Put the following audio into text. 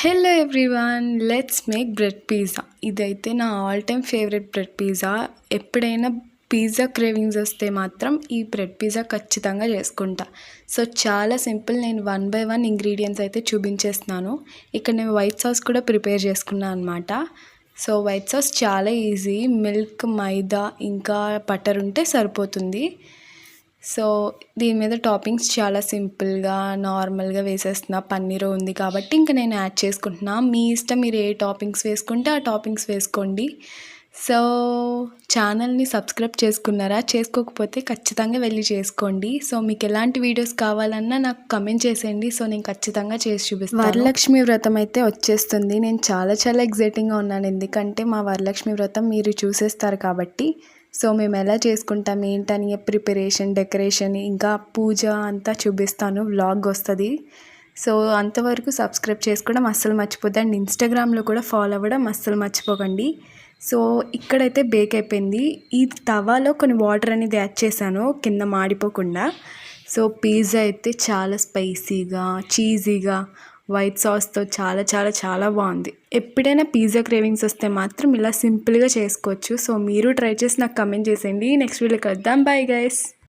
Hello everyone, let's make bread pizza. ఇదైతే నా all time favourite bread pizza. ఎప్పుడైనా pizza cravings వస్తే మాత్రం ఈ బ్రెడ్ పిజ్జా ఖచ్చితంగా చేసుకుంటా. సో చాలా సింపుల్. నేను 1 బై 1 ఇంగ్రీడియంట్స్ అయితే చూపించేస్తున్నాను. ఇక్కడ నేను వైట్ సాస్ కూడా ప్రిపేర్ చేసుకున్నాను అనమాట. సో వైట్ సాస్ చాలా ఈజీ. మిల్క్, మైదా ఇంకా బటర్ ఉంటే సరిపోతుంది. సో దీని మీద టాపింగ్స్ చాలా సింపుల్గా నార్మల్గా వేసేస్తున్నా. పన్నీర్ ఉంది కాబట్టి ఇంకా నేను యాడ్ చేసుకుంటున్నా. మీ ఇష్టం, మీరు ఏ టాపింగ్స్ వేసుకుంటే ఆ టాపింగ్స్ వేసుకోండి. సో ఛానల్ని సబ్స్క్రైబ్ చేసుకున్నారా? చేసుకోకపోతే ఖచ్చితంగా వెళ్ళి చేసుకోండి. సో మీకు ఎలాంటి వీడియోస్ కావాలన్నా నాకు కమెంట్ చేసేయండి. సో నేను ఖచ్చితంగా చేసి చూపిస్తాను. వరలక్ష్మి వ్రతం అయితే వచ్చేస్తుంది. నేను చాలా చాలా ఎగ్జైటింగ్గా ఉన్నాను, ఎందుకంటే మా వరలక్ష్మి వ్రతం మీరు చూసేస్తారు కాబట్టి. సో మేము ఎలా చేసుకుంటాం ఏంటని ప్రిపరేషన్, డెకరేషన్ ఇంకా పూజ అంతా చూపిస్తాను. వ్లాగ్ వస్తుంది. సో అంతవరకు సబ్స్క్రైబ్ చేసుకోవడం అస్సలు మర్చిపోద్దు. అండ్ ఇన్స్టాగ్రామ్లో కూడా ఫాలో అవ్వడం అస్సలు మర్చిపోకండి. సో ఇక్కడైతే బేక్ అయిపోయింది. ఈ తవాలో కొన్ని వాటర్ అనేది యాడ్ చేశాను కింద మాడిపోకుండా. సో పిజ్జా అయితే చాలా స్పైసీగా, చీజీగా, వైట్ సాస్తో చాలా చాలా చాలా బాగుంది. ఎప్పుడైనా పిజ్జా క్రేవింగ్స్ వస్తే మాత్రం ఇలా సింపుల్గా చేసుకోవచ్చు. సో మీరు ట్రై చేసి నాకు కమెంట్ చేసేయండి. నెక్స్ట్ వీడియోకి వద్దాం. Bye guys.